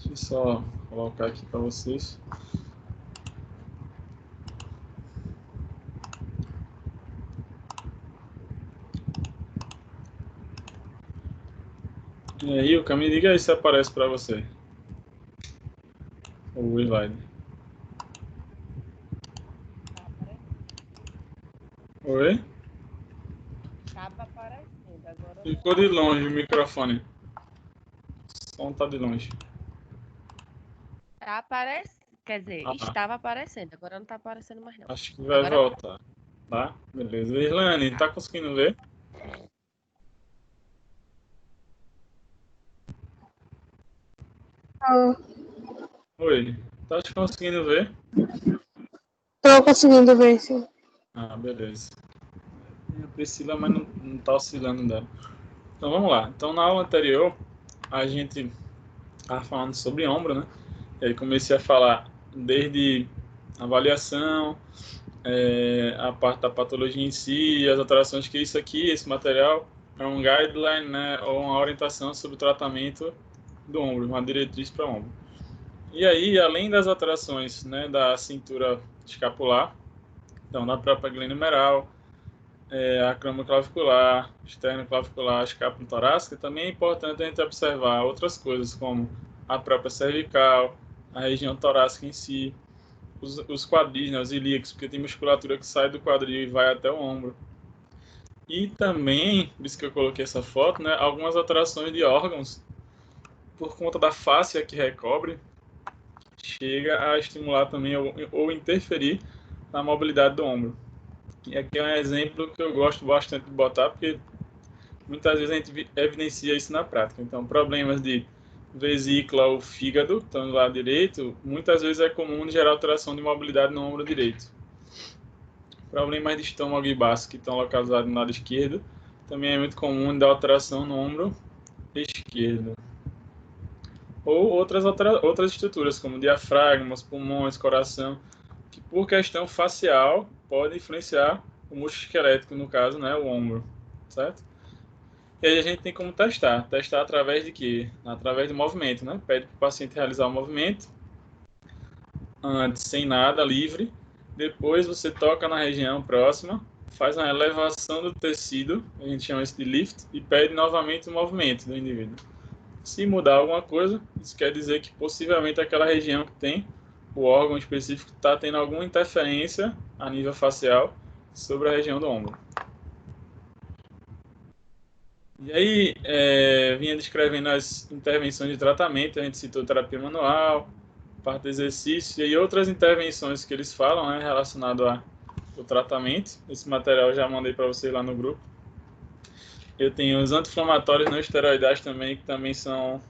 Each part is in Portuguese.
Deixa eu só colocar aqui para vocês. E aí, o me diga aí se aparece para você o slide. Tá aparecendo. Oi? Acaba aparecendo. Agora Ficou de longe o microfone. O som tá de longe. tá aparecendo. Quer dizer, Ah, estava aparecendo. Agora não tá aparecendo mais, não. acho que vai Agora tá. voltar. Tá? Beleza. Irlane, tá conseguindo ver? Oi. Tá conseguindo ver? Tô conseguindo ver, sim. Ah, beleza. A Priscila, mas não tá oscilando dela. Então vamos lá. Então na aula anterior a gente estava falando sobre ombro, né? E aí comecei a falar desde avaliação, a parte da patologia em si, as alterações que isso aqui, esse material é um guideline, né? Ou uma orientação sobre o tratamento do ombro, uma diretriz para o ombro. E aí, além das alterações, né, da cintura escapular, então da própria glenohumeral, a cromoclavicular, externoclavicular, escápula torácica, também é importante a gente observar outras coisas, como a própria cervical, a região torácica em si, os quadris, né, os ilíacos, porque tem musculatura que sai do quadril e vai até o ombro. E também, por isso que eu coloquei essa foto, né, algumas alterações de órgãos, por conta da fáscia que recobre, chega a estimular também ou interferir na mobilidade do ombro. E aqui é um exemplo que eu gosto bastante de botar, porque muitas vezes a gente evidencia isso na prática. Então, problemas de vesícula ou fígado, estão do lado direito, muitas vezes é comum gerar alteração de mobilidade no ombro direito. Problemas de estômago e baço, que estão localizados no lado esquerdo, também é muito comum dar alteração no ombro esquerdo. Ou outras estruturas, como diafragmas, pulmões, coração, que por questão facial pode influenciar o músculo esquelético, no caso, né, o ombro, certo? E aí a gente tem como testar. Testar através de quê? Através do movimento, né? Pede para o paciente realizar o movimento, antes sem nada, livre. Depois você toca na região próxima, faz uma elevação do tecido, a gente chama isso de lift, e pede novamente o movimento do indivíduo. Se mudar alguma coisa, isso quer dizer que possivelmente aquela região que tem o órgão específico está tendo alguma interferência a nível facial sobre a região do ombro. E aí, vinha descrevendo as intervenções de tratamento, a gente citou terapia manual, parte de exercício e outras intervenções que eles falam, né, relacionado ao tratamento. Esse material eu já mandei para vocês lá no grupo. Eu tenho os anti-inflamatórios não esteroidais também, que também são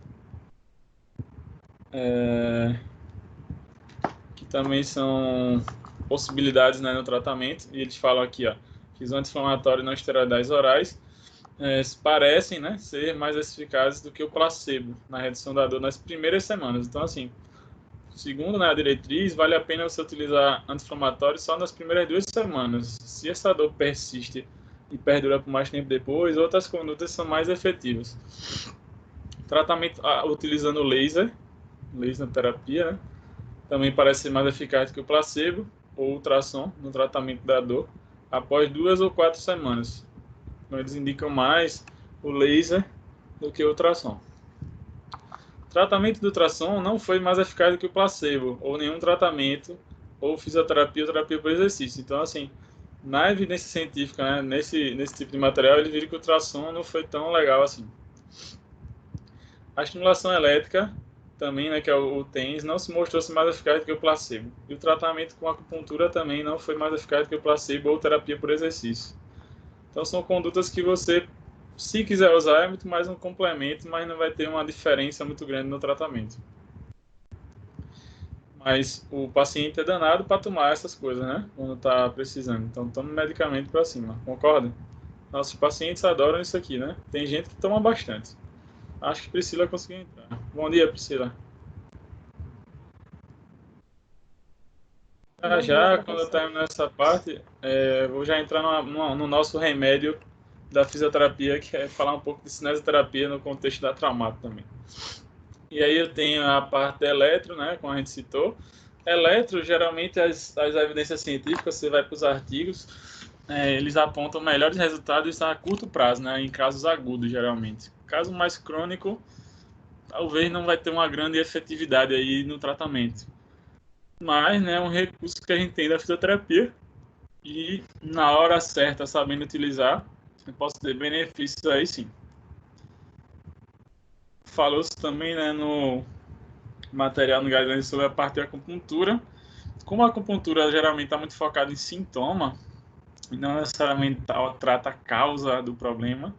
possibilidades, né, no tratamento. E eles falam aqui, ó, que os anti-inflamatórios não esteroidais orais parecem, né, ser mais eficazes do que o placebo na redução da dor nas primeiras semanas. Então, assim, segundo, né, a diretriz, vale a pena você utilizar anti-inflamatórios só nas primeiras 2 semanas. Se essa dor persiste e perdura por mais tempo depois, outras condutas são mais efetivas. Tratamento utilizando laser terapia, né, também parece ser mais eficaz que o placebo ou ultrassom no tratamento da dor após 2 ou 4 semanas. Então, eles indicam mais o laser do que o ultrassom. O tratamento do ultrassom não foi mais eficaz do que o placebo, ou nenhum tratamento, ou fisioterapia ou terapia por exercício. Então, assim, na evidência científica, né, nesse tipo de material, eles viram que o ultrassom não foi tão legal assim. A estimulação elétrica, também, né, que é o TENS, não se mostrou ser mais eficaz do que o placebo. E o tratamento com acupuntura também não foi mais eficaz do que o placebo ou terapia por exercício. Então, são condutas que você, se quiser usar, é muito mais um complemento, mas não vai ter uma diferença muito grande no tratamento. Mas o paciente é danado para tomar essas coisas, né? Quando está precisando. Então, toma medicamento para cima, concorda? Nossos pacientes adoram isso aqui, né? Tem gente que toma bastante. Acho que Priscila conseguiu entrar. Bom dia, Priscila. Bom dia, Já quando eu professor. terminar essa parte, vou já entrar no nosso remédio da fisioterapia, que é falar um pouco de cinesioterapia no contexto da traumato também. E aí eu tenho a parte da eletro, né, como a gente citou. Eletro, geralmente, as evidências científicas, você vai para os artigos, eles apontam melhores resultados a curto prazo, né, em casos agudos, geralmente. Caso mais crônico, talvez não vai ter uma grande efetividade aí no tratamento. Mas, né, é um recurso que a gente tem da fisioterapia e, na hora certa, sabendo utilizar, eu posso ter benefícios aí sim. Falou-se também, né, no material no guideline sobre a parte de acupuntura. Como a acupuntura geralmente está muito focada em sintoma, e não necessariamente trata a causa do problema,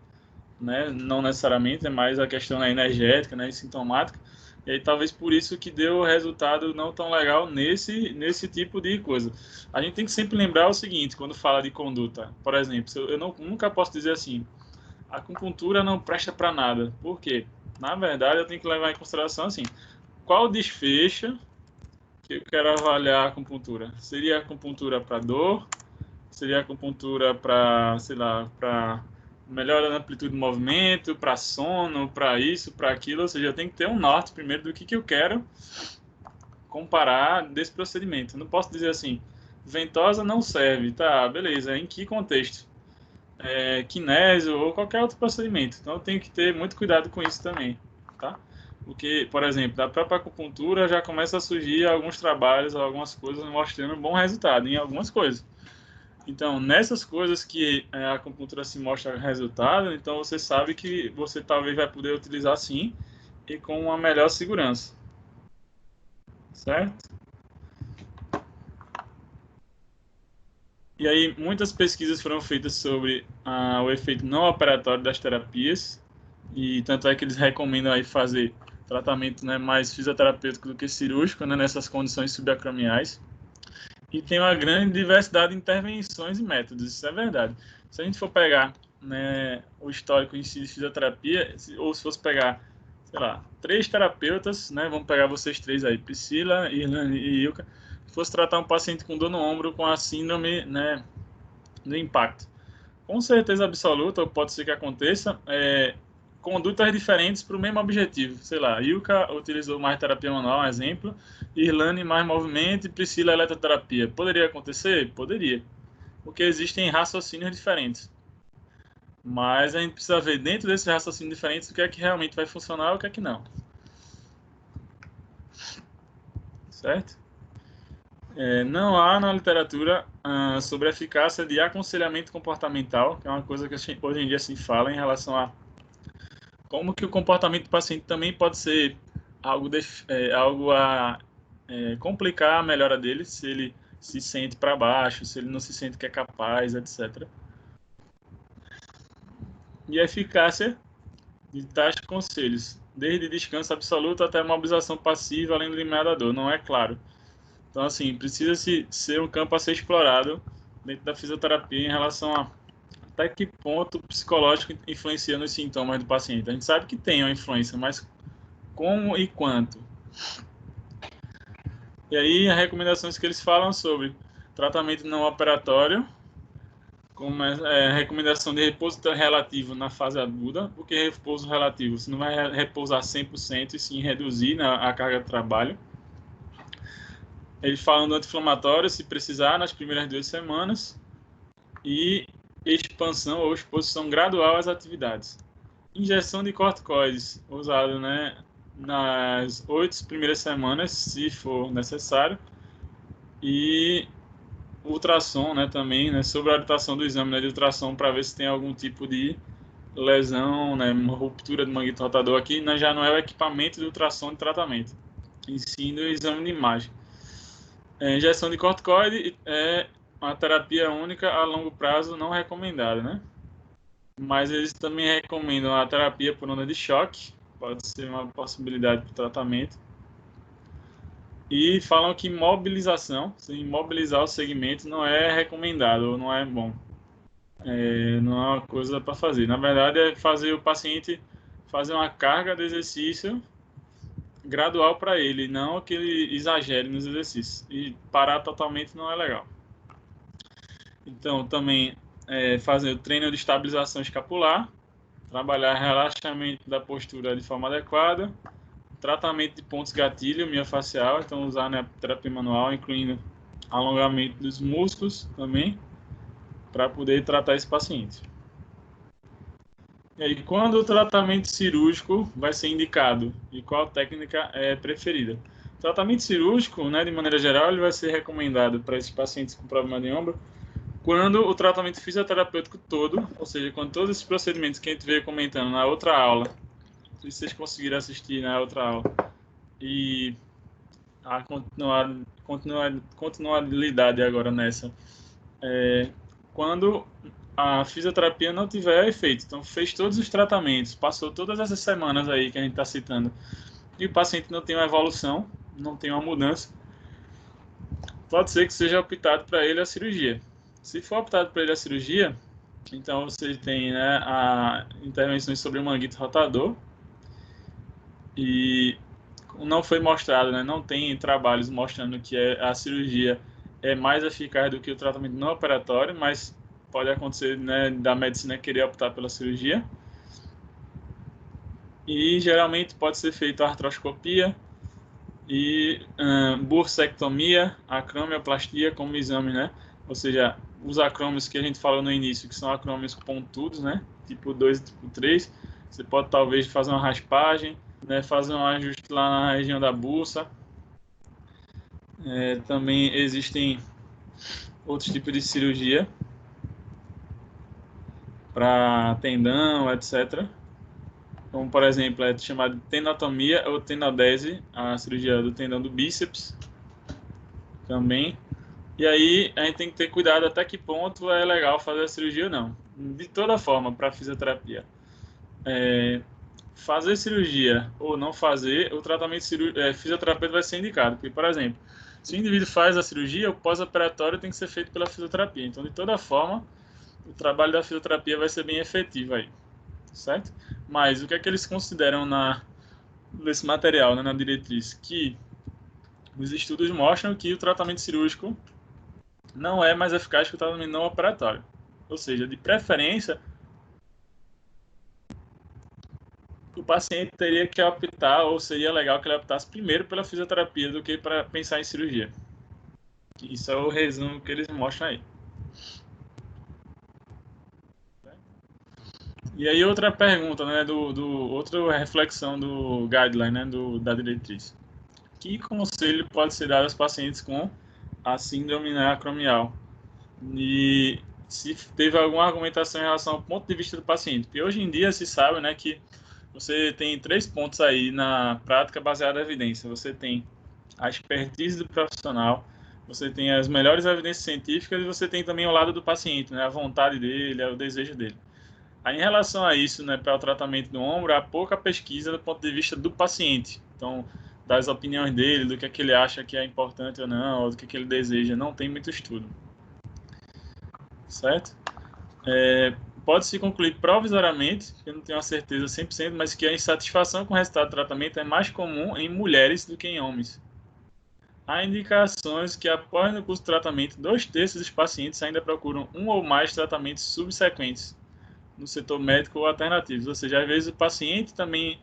né? Não necessariamente, é mais a questão energética, né, e sintomática. E aí talvez por isso que deu resultado não tão legal nesse tipo de coisa. A gente tem que sempre lembrar o seguinte, quando fala de conduta. Por exemplo, eu nunca posso dizer assim, a acupuntura não presta para nada. Por quê? Na verdade, eu tenho que levar em consideração assim, qual o desfecho que eu quero avaliar a acupuntura? Seria a acupuntura para dor? Seria a acupuntura para, sei lá, para melhora da amplitude do movimento, para sono, para isso, para aquilo? Ou seja, eu tenho que ter um norte primeiro do que eu quero comparar desse procedimento. Eu não posso dizer assim, ventosa não serve, tá, beleza, em que contexto? Kinésio ou qualquer outro procedimento. Então eu tenho que ter muito cuidado com isso também, tá? Porque, por exemplo, da própria acupuntura já começa a surgir alguns trabalhos, algumas coisas mostrando bom resultado em algumas coisas. Então, nessas coisas que a acupuntura se mostra resultado, então você sabe que você talvez vai poder utilizar sim e com uma melhor segurança, certo? E aí, muitas pesquisas foram feitas sobre o efeito não operatório das terapias, e tanto é que eles recomendam aí fazer tratamento, né, mais fisioterapêutico do que cirúrgico, né, nessas condições subacromiais. E tem uma grande diversidade de intervenções e métodos, isso é verdade. Se a gente for pegar, né, o histórico em si de fisioterapia, ou se fosse pegar, sei lá, 3 terapeutas, né, vamos pegar vocês 3 aí, Priscila, Irlane e Ilka, se fosse tratar um paciente com dor no ombro com a síndrome, né, do impacto. Com certeza absoluta, ou pode ser que aconteça, condutas diferentes para o mesmo objetivo. Sei lá, Ilka utilizou mais terapia manual, um exemplo, Irlane mais movimento e Priscila eletroterapia. Poderia acontecer? Poderia, porque existem raciocínios diferentes. Mas a gente precisa ver dentro desses raciocínios diferentes o que é que realmente vai funcionar e o que é que não. Certo? Não há na literatura sobre a eficácia de aconselhamento comportamental, que é uma coisa que hoje em dia se fala em relação a como que o comportamento do paciente também pode ser algo a complicar a melhora dele, se ele se sente para baixo, se ele não se sente que é capaz, etc. E a eficácia de tais conselhos, desde descanso absoluto até mobilização passiva, além do limiar da dor, não é claro. Então, assim, precisa-se ser um campo a ser explorado dentro da fisioterapia em relação a até que ponto o psicológico influencia nos sintomas do paciente. A gente sabe que tem uma influência, mas como e quanto? E aí, as recomendações que eles falam sobre tratamento não operatório, como recomendação de repouso relativo na fase aguda, porque repouso relativo, você não vai repousar 100% e sim reduzir a carga de trabalho. Eles falam do anti-inflamatório, se precisar, nas primeiras 2 semanas, e expansão ou exposição gradual às atividades. Injeção de corticoides, usado, né, nas 8 primeiras semanas, se for necessário, e ultrassom, né, também, né, sobre a orientação do exame, né, de ultrassom para ver se tem algum tipo de lesão, né, uma ruptura do manguito rotador aqui, né, já não é o equipamento de ultrassom de tratamento, em si do exame de imagem. Injeção de corticoide é uma terapia única a longo prazo não recomendada, né? Mas eles também recomendam a terapia por onda de choque, pode ser uma possibilidade para o tratamento. E falam que mobilização, se imobilizar o segmento não é recomendado ou não é bom. Não é uma coisa para fazer. Na verdade, é fazer o paciente fazer uma carga de exercício gradual para ele, não que ele exagere nos exercícios. E parar totalmente não é legal. Então, também fazer o treino de estabilização escapular, trabalhar relaxamento da postura de forma adequada, tratamento de pontos gatilho miofacial, então usar, né, terapia manual, incluindo alongamento dos músculos também, para poder tratar esse paciente. E aí, quando o tratamento cirúrgico vai ser indicado e qual técnica é preferida? O tratamento cirúrgico, né, de maneira geral, ele vai ser recomendado para esses pacientes com problema de ombro quando o tratamento fisioterapêutico todo, ou seja, quando todos esses procedimentos que a gente veio comentando na outra aula, se vocês conseguiram assistir na outra aula, e a continuidade agora nessa, quando a fisioterapia não tiver efeito, então fez todos os tratamentos, passou todas essas semanas aí que a gente está citando, e o paciente não tem uma evolução, não tem uma mudança, pode ser que seja optado para ele a cirurgia. Se for optado para ele a cirurgia, então você tem, né, a intervenções sobre o manguito rotador, e não foi mostrado, né, não tem trabalhos mostrando que a cirurgia é mais eficaz do que o tratamento não operatório, mas pode acontecer, né, da medicina querer optar pela cirurgia. E geralmente pode ser feita artroscopia e bursectomia, acromioplastia como exame, né? Ou seja, os acrômios que a gente falou no início, que são acrômios pontudos, né? Tipo 2 e tipo 3. Você pode talvez fazer uma raspagem, né? Fazer um ajuste lá na região da bursa. Também existem outros tipos de cirurgia para tendão, etc. Como, por exemplo, é chamado de tenotomia ou tenodese, a cirurgia do tendão do bíceps também. E aí a gente tem que ter cuidado até que ponto é legal fazer a cirurgia ou não. De toda forma, para fisioterapia. Fazer cirurgia ou não fazer, o tratamento fisioterapeuta vai ser indicado. Porque, por exemplo, se o indivíduo faz a cirurgia, o pós-operatório tem que ser feito pela fisioterapia. Então, de toda forma, o trabalho da fisioterapia vai ser bem efetivo aí. Certo? Mas o que é que eles consideram nesse material, né, na diretriz? Que os estudos mostram que o tratamento cirúrgico não é mais eficaz que o tratamento não operatório. Ou seja, de preferência, o paciente teria que optar, ou seria legal que ele optasse primeiro pela fisioterapia do que para pensar em cirurgia. Isso é o resumo que eles mostram aí. E aí outra pergunta, né, outra reflexão do guideline, né, da diretriz. Que conselho pode ser dado aos pacientes com a síndrome, né, acromial? E se teve alguma argumentação em relação ao ponto de vista do paciente? Porque hoje em dia se sabe, né, que você tem 3 pontos aí na prática baseada em evidência. Você tem a expertise do profissional, você tem as melhores evidências científicas e você tem também o lado do paciente, né, a vontade dele, o desejo dele. Aí, em relação a isso, né, para o tratamento do ombro, há pouca pesquisa do ponto de vista do paciente. Então, das opiniões dele, do que é que ele acha que é importante ou não, ou do que é que ele deseja, não tem muito estudo. Certo? Pode-se concluir provisoriamente, eu não tenho a certeza 100%, mas que a insatisfação com o resultado do tratamento é mais comum em mulheres do que em homens. Há indicações que, após o curso de tratamento, 2/3 dos pacientes ainda procuram um ou mais tratamentos subsequentes no setor médico ou alternativos. Ou seja, às vezes o paciente também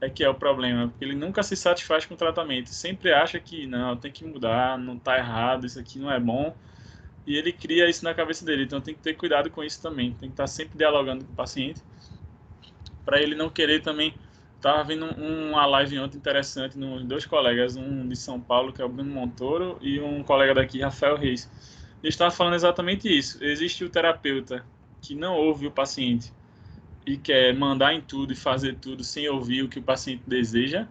é que é o problema, porque ele nunca se satisfaz com o tratamento, sempre acha que não, tem que mudar, não está errado, isso aqui não é bom, e ele cria isso na cabeça dele. Então tem que ter cuidado com isso também, tem que estar sempre dialogando com o paciente, para ele não querer também. Estava vendo uma live ontem interessante, nos 2 colegas, um de São Paulo, que é o Bruno Montoro, e um colega daqui, Rafael Reis. Eles estavam falando exatamente isso. Existe o terapeuta que não ouve o paciente e quer mandar em tudo e fazer tudo sem ouvir o que o paciente deseja,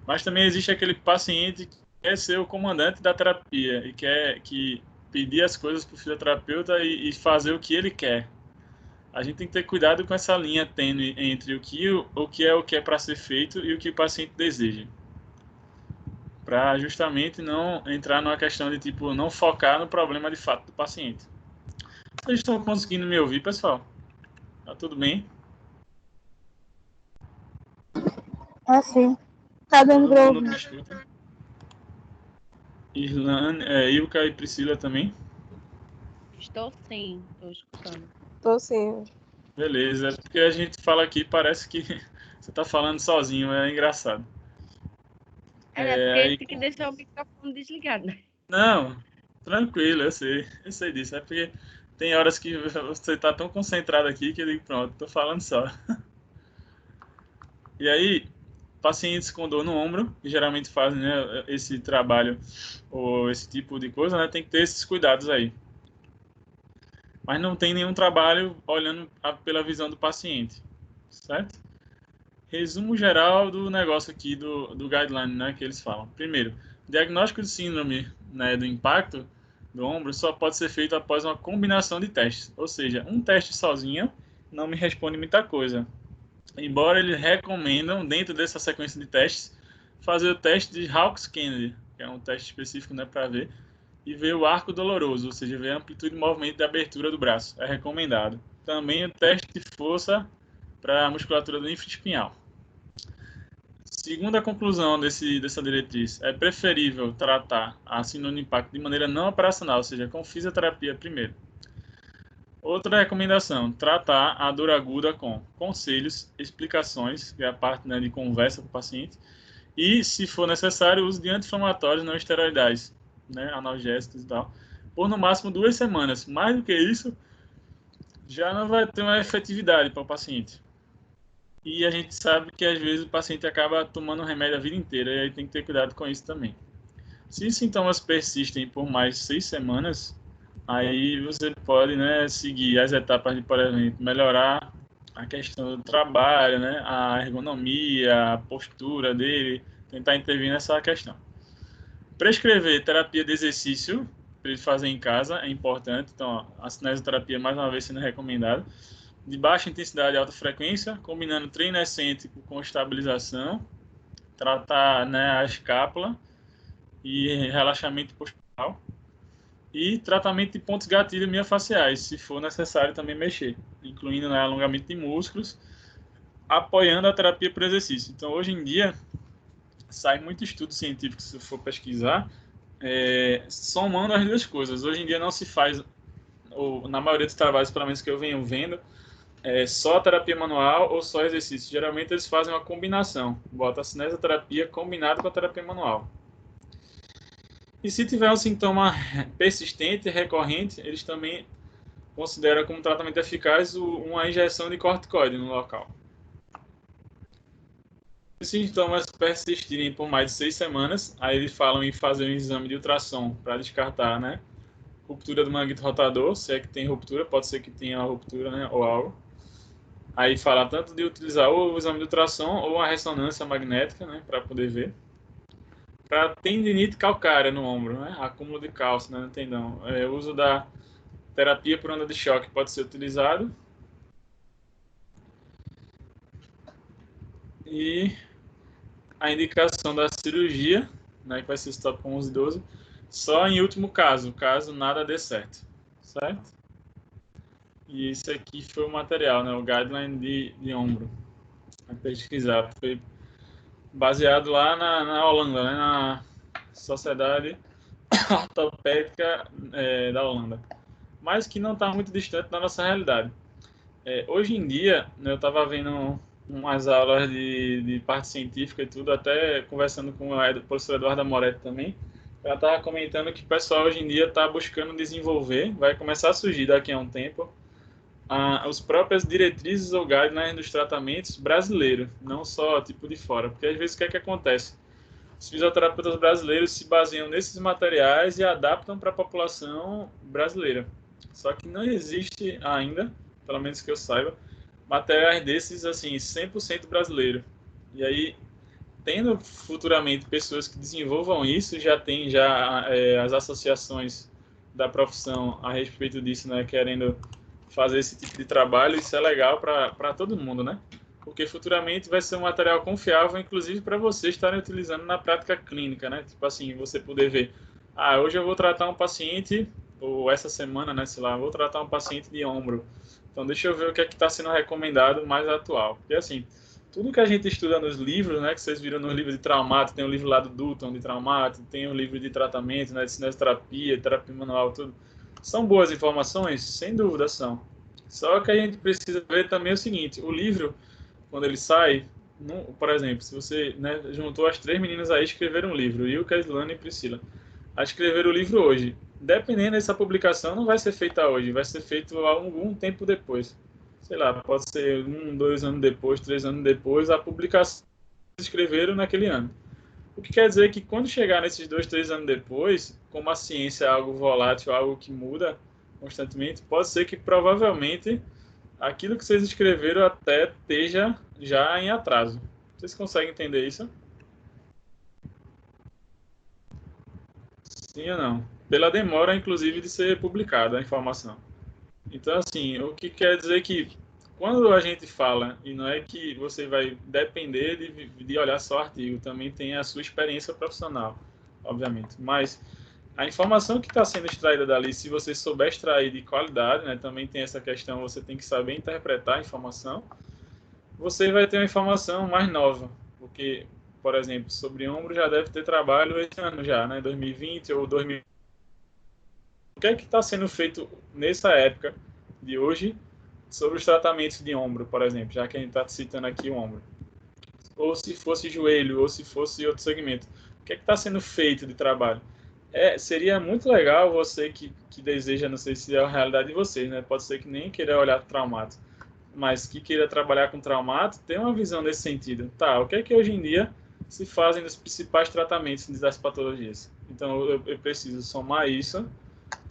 mas também existe aquele paciente que quer ser o comandante da terapia e quer pedir as coisas para o fisioterapeuta e fazer o que ele quer. A gente tem que ter cuidado com essa linha tênue entre o que é para ser feito e o que o paciente deseja, para justamente não entrar numa questão de tipo não focar no problema de fato do paciente. Vocês estão conseguindo me ouvir, pessoal? Tá tudo bem? Ah, sim. Tá dando Todo pra mundo me ouvir. escuta? Irlane, Ilka e Priscila também? Estou sim, estou escutando. Tô sim. Beleza, é porque a gente fala aqui, parece que você tá falando sozinho, é engraçado. Porque tem que deixar o microfone desligado, né? Não, tranquilo, eu sei disso. É porque tem horas que você tá tão concentrado aqui que eu digo, pronto, tô falando só. E aí, pacientes com dor no ombro, que geralmente fazem, né, esse trabalho ou esse tipo de coisa, né, tem que ter esses cuidados aí. Mas não tem nenhum trabalho olhando pela visão do paciente, certo? Resumo geral do negócio aqui do guideline, né, que eles falam. Primeiro, diagnóstico de síndrome, né, do impacto do ombro só pode ser feito após uma combinação de testes. Ou seja, um teste sozinho não me responde muita coisa. Embora eles recomendam, dentro dessa sequência de testes, fazer o teste de Hawkes-Kennedy, que é um teste específico, né, para ver, e ver o arco doloroso, ou seja, ver a amplitude de movimento de abertura do braço. É recomendado. Também o teste de força para a musculatura do infraespinhal. Segundo a conclusão dessa diretriz, é preferível tratar a síndrome de impacto de maneira não operacional, ou seja, com fisioterapia primeiro. Outra recomendação, tratar a dor aguda com conselhos, explicações, que é a parte, né, de conversa com o paciente, e, se for necessário, o uso de anti-inflamatórios não esteroidais, né, analgésicos e tal, por no máximo 2 semanas. Mais do que isso, já não vai ter uma efetividade para o paciente. E a gente sabe que às vezes o paciente acaba tomando remédio a vida inteira, e aí tem que ter cuidado com isso também. Se os sintomas persistem por mais de 6 semanas, aí você pode, né, seguir as etapas de, por exemplo, melhorar a questão do trabalho, né, a ergonomia, a postura dele, tentar intervir nessa questão. Prescrever terapia de exercício para ele fazer em casa é importante, então a cinesioterapia mais uma vez sendo recomendada, de baixa intensidade e alta frequência, combinando treino excêntrico com estabilização, tratar, né, a escápula e relaxamento postural, e tratamento de pontos gatilho miofasciais, se for necessário também mexer, incluindo, né, alongamento de músculos, apoiando a terapia por exercício. Então, hoje em dia, sai muito estudo científico, se for pesquisar, somando as duas coisas. Hoje em dia não se faz, ou na maioria dos trabalhos, pelo menos que eu venho vendo, só terapia manual ou só exercício. Geralmente eles fazem uma combinação, bota a cinesioterapia combinado com a terapia manual. E se tiver um sintoma persistente, recorrente, eles também consideram como tratamento eficaz uma injeção de corticoide no local. Se os sintomas persistirem por mais de 6 semanas, aí eles falam em fazer um exame de ultrassom para descartar, né, ruptura do manguito rotador, se é que tem ruptura, pode ser que tenha uma ruptura, né, ou algo. Aí fala tanto de utilizar ou o exame de ultrassom ou a ressonância magnética, né, para poder ver. Para tendinite calcária no ombro, né, acúmulo de cálcio, né, no tendão. O uso da terapia por onda de choque pode ser utilizado. E a indicação da cirurgia, né, que vai ser stop 11 e 12, só em último caso nada dê certo, certo? E isso aqui foi o material, né, o guideline de ombro. A pesquisar, foi baseado lá na Holanda, né, na Sociedade Ortopédica da Holanda, mas que não está muito distante da nossa realidade. Hoje em dia, né, eu estava vendo umas aulas de parte científica e tudo, até conversando com a professora Eduarda Moretti também, ela estava comentando que o pessoal hoje em dia está buscando desenvolver, vai começar a surgir daqui a um tempo, as próprias diretrizes ou guidelines dos tratamentos brasileiros, não só tipo de fora, porque às vezes o que é que acontece? Os fisioterapeutas brasileiros se baseiam nesses materiais e adaptam para a população brasileira. Só que não existe ainda, pelo menos que eu saiba, materiais desses, assim, 100% brasileiro. E aí, tendo futuramente pessoas que desenvolvam isso, já tem as associações da profissão a respeito disso, né, querendo fazer esse tipo de trabalho, isso é legal para todo mundo, né? Porque futuramente vai ser um material confiável, inclusive para vocês estarem utilizando na prática clínica, né? Tipo assim, você poder ver, hoje eu vou tratar um paciente, ou essa semana, né, sei lá, vou tratar um paciente de ombro. Então deixa eu ver o que é que está sendo recomendado mais atual. Porque assim, tudo que a gente estuda nos livros, né, que vocês viram nos livros de traumato, tem o livro lá do Dutton de traumato, tem o livro de tratamento, né, de cinesioterapia, terapia manual, tudo. São boas informações? Sem dúvida são. Só que a gente precisa ver também o seguinte, o livro, quando ele sai, por exemplo, se você, né, juntou as 3 meninas aí, escreveram um livro, Ilka, Islane e Priscila, a escrever o livro hoje, dependendo dessa publicação, não vai ser feita hoje, vai ser feito algum tempo depois. Sei lá, pode ser 1, 2 anos depois, 3 anos depois, a publicação que escreveram naquele ano. O que quer dizer que quando chegar nesses 2, 3 anos depois, como a ciência é algo volátil, algo que muda constantemente, pode ser que provavelmente aquilo que vocês escreveram até esteja já em atraso. Vocês conseguem entender isso? Sim ou não? Pela demora, inclusive, de ser publicada a informação. Então, assim, o que quer dizer que quando a gente fala, e não é que você vai depender de olhar só o artigo, também tem a sua experiência profissional, obviamente. Mas a informação que está sendo extraída dali, se você souber extrair de qualidade, né, também tem essa questão, você tem que saber interpretar a informação, você vai ter uma informação mais nova, porque, por exemplo, sobre ombro já deve ter trabalho esse ano já, né, 2020 ou 2020. O que é que está sendo feito nessa época de hoje sobre os tratamentos de ombro, por exemplo, já que a gente está citando aqui o ombro? Ou se fosse joelho, ou se fosse outro segmento. O que é que está sendo feito de trabalho? Seria muito legal você que deseja, não sei se é a realidade de vocês, né? Pode ser que nem queira olhar traumato, mas que queira trabalhar com traumato, tem uma visão nesse sentido. Tá, o que é que hoje em dia se fazem nos principais tratamentos das patologias? Então, eu preciso somar isso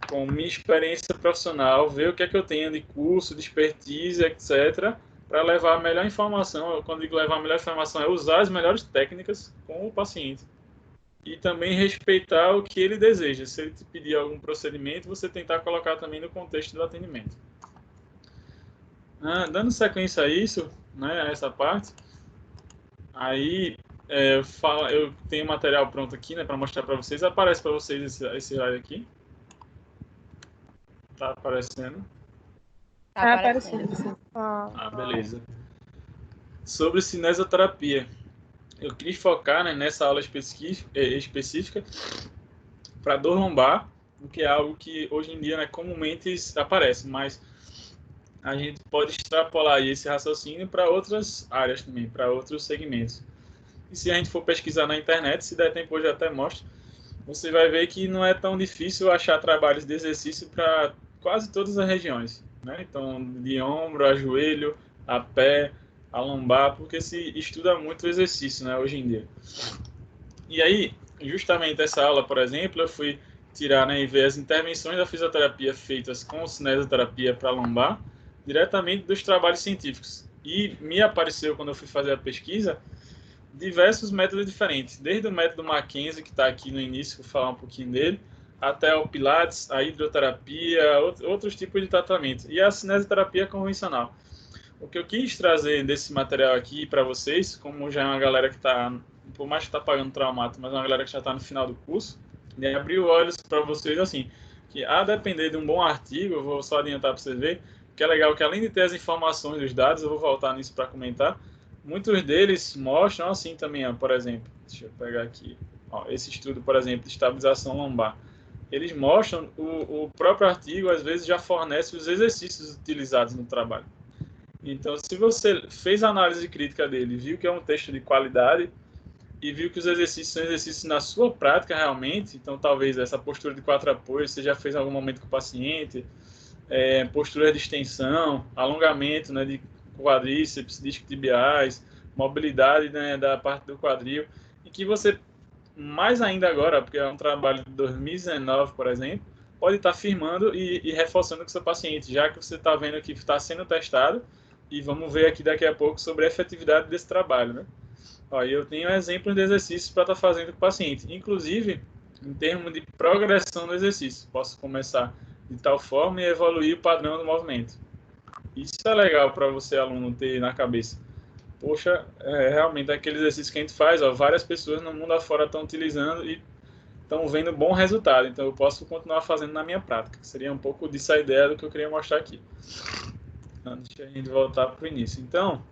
com minha experiência profissional, ver o que é que eu tenho de curso, de expertise, etc., para levar a melhor informação. Quando digo levar a melhor informação, é usar as melhores técnicas com o paciente. E também respeitar o que ele deseja. Se ele te pedir algum procedimento, você tentar colocar também no contexto do atendimento. Dando sequência a isso, né, a essa parte, aí eu tenho material pronto aqui, né, para mostrar para vocês. Aparece para vocês esse slide aqui. Tá aparecendo? Tá aparecendo, sim. Beleza. Sobre cinesioterapia. Eu quis focar, né, nessa aula específica para dor lombar, que é algo que hoje em dia, né, comumente aparece, mas a gente pode extrapolar esse raciocínio para outras áreas também, para outros segmentos. E se a gente for pesquisar na internet, se der tempo hoje eu até mostro, você vai ver que não é tão difícil achar trabalhos de exercício para quase todas as regiões, né? Então, de ombro a joelho, a pé, a lombar, porque se estuda muito o exercício, né, hoje em dia. E aí, justamente essa aula, por exemplo, eu fui tirar, né, e ver as intervenções da fisioterapia feitas com cinesioterapia para lombar, diretamente dos trabalhos científicos. E me apareceu, quando eu fui fazer a pesquisa, diversos métodos diferentes, desde o método Mackenzie, que está aqui no início, vou falar um pouquinho dele, até o Pilates, a hidroterapia, outros tipos de tratamento, e a cinesioterapia convencional. O que eu quis trazer desse material aqui para vocês, como já é uma galera que está, por mais que está pagando traumato, mas é uma galera que já está no final do curso, e abrir olhos para vocês assim, que a depender de um bom artigo, eu vou só adiantar para vocês verem, que é legal que além de ter as informações dos dados, eu vou voltar nisso para comentar, muitos deles mostram assim também, ó, por exemplo, deixa eu pegar aqui, ó, esse estudo, por exemplo, de estabilização lombar. Eles mostram, o próprio artigo às vezes já fornece os exercícios utilizados no trabalho. Então, se você fez a análise crítica dele, viu que é um texto de qualidade e viu que os exercícios são exercícios na sua prática realmente, então talvez essa postura de 4 apoios você já fez em algum momento com o paciente, postura de extensão, alongamento, né, de quadríceps, discotibiais, mobilidade, né, da parte do quadril, e que você, mais ainda agora, porque é um trabalho de 2019, por exemplo, pode estar firmando e reforçando com o seu paciente, já que você está vendo que está sendo testado, e vamos ver aqui daqui a pouco sobre a efetividade desse trabalho, né? Ó, eu tenho exemplos de exercícios para estar fazendo com o paciente, inclusive em termos de progressão do exercício. Posso começar de tal forma e evoluir o padrão do movimento. Isso é legal para você, aluno, ter na cabeça. Poxa, realmente aquele exercício que a gente faz, ó, várias pessoas no mundo afora estão utilizando e estão vendo bom resultado. Então eu posso continuar fazendo na minha prática. Seria um pouco disso a ideia do que eu queria mostrar aqui. Antes de a gente voltar para o início. Então,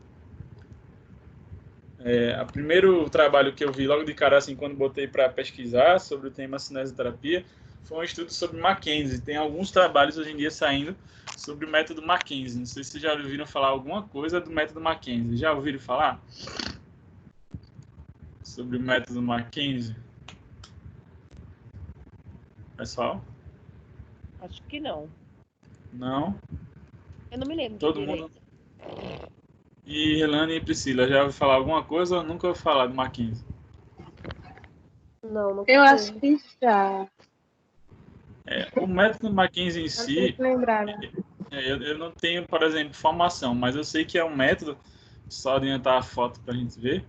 o primeiro trabalho que eu vi logo de cara, assim, quando botei para pesquisar sobre o tema cinesioterapia, foi um estudo sobre Mackenzie. Tem alguns trabalhos hoje em dia saindo sobre o método Mackenzie. Não sei se vocês já ouviram falar alguma coisa do método Mackenzie. Já ouviram falar? sobre o método Mackenzie? Pessoal? Acho que não. Não? Eu não me lembro Todo direito. mundo? E Relane e Priscila, já ouviu falar alguma coisa ou nunca ouviu falar do Mackenzie? Não, não Eu sei. acho que já. O método Mackenzie em Não si, sei se lembrava. eu não tenho, por exemplo, formação, mas eu sei que é um método, só adiantar a foto para a gente ver,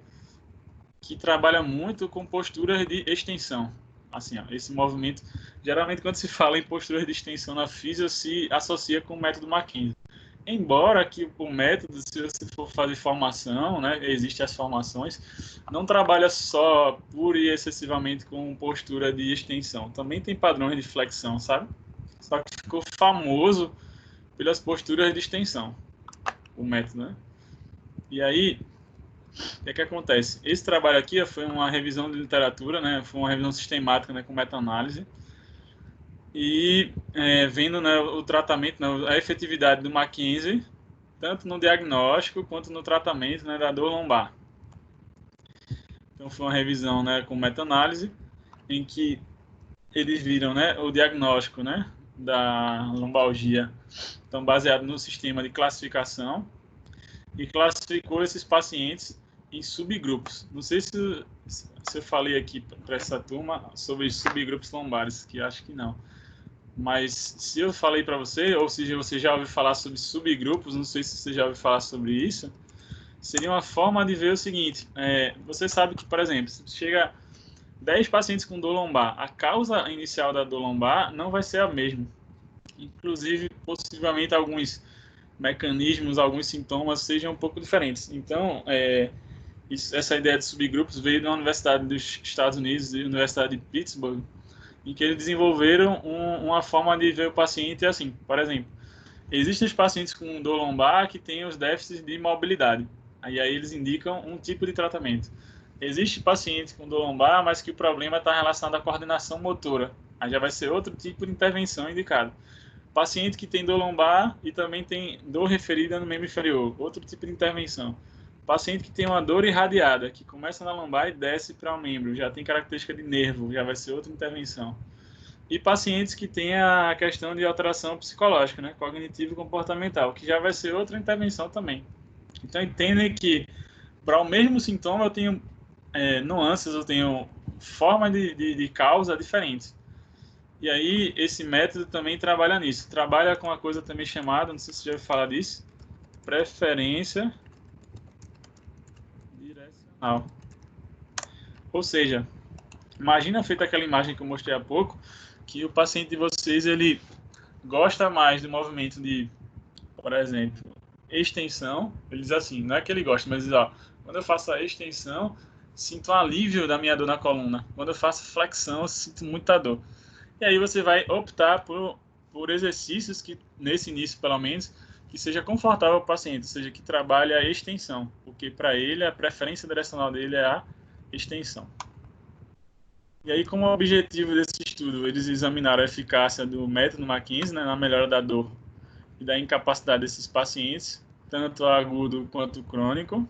que trabalha muito com posturas de extensão. Assim, ó, esse movimento, geralmente quando se fala em posturas de extensão na física, se associa com o método Mackenzie. Embora que o método, se você for fazer formação, né, existem as formações, não trabalha só pura e excessivamente com postura de extensão. Também tem padrões de flexão, sabe? Só que ficou famoso pelas posturas de extensão, o método, né? E aí, o que é que acontece? Esse trabalho aqui foi uma revisão de literatura, né? Foi uma revisão sistemática, né, com meta-análise. E vendo, né, o tratamento, né, a efetividade do Mackenzie, tanto no diagnóstico quanto no tratamento, né, da dor lombar. Então foi uma revisão, né, com meta-análise, em que eles viram, né, o diagnóstico, né, da lombalgia, então baseado no sistema de classificação, e classificou esses pacientes em subgrupos. Não sei se eu falei aqui para essa turma sobre subgrupos lombares, que acho que não. Mas se eu falei para você, ou se você já ouviu falar sobre subgrupos, não sei se você já ouviu falar sobre isso, seria uma forma de ver o seguinte: você sabe que, por exemplo, se chega 10 pacientes com dor lombar, a causa inicial da dor lombar não vai ser a mesma. Inclusive, possivelmente, alguns mecanismos, alguns sintomas sejam um pouco diferentes. Então, essa ideia de subgrupos veio da Universidade dos Estados Unidos e da Universidade de Pittsburgh, em que eles desenvolveram uma forma de ver o paciente assim. Por exemplo, existem os pacientes com dor lombar que têm os déficits de mobilidade. Aí eles indicam um tipo de tratamento. Existe paciente com dor lombar, mas que o problema está relacionado à coordenação motora. Aí já vai ser outro tipo de intervenção indicado. Paciente que tem dor lombar e também tem dor referida no membro inferior, outro tipo de intervenção. Paciente que tem uma dor irradiada, que começa na lombar e desce para o membro, já tem característica de nervo, já vai ser outra intervenção. E pacientes que têm a questão de alteração psicológica, né, cognitivo e comportamental, que já vai ser outra intervenção também. Então, entendem que para o mesmo sintoma eu tenho nuances, eu tenho forma de causa diferentes. E aí, esse método também trabalha nisso. Trabalha com uma coisa também chamada, não sei se você já ouviu falar disso, preferência direcional. Ou seja, imagina feita aquela imagem que eu mostrei há pouco, que o paciente de vocês, ele gosta mais do movimento de, por exemplo, extensão. Ele diz assim, não é que ele gosta, mas diz, ó, quando eu faço a extensão, sinto um alívio da minha dor na coluna. Quando eu faço flexão, eu sinto muita dor. E aí você vai optar por exercícios que, nesse início pelo menos, que seja confortável para o paciente, ou seja, que trabalhe a extensão, porque para ele a preferência direcional dele é a extensão. E aí, como objetivo desse estudo, eles examinaram a eficácia do método Mackenzie, né, na melhora da dor e da incapacidade desses pacientes, tanto agudo quanto crônico,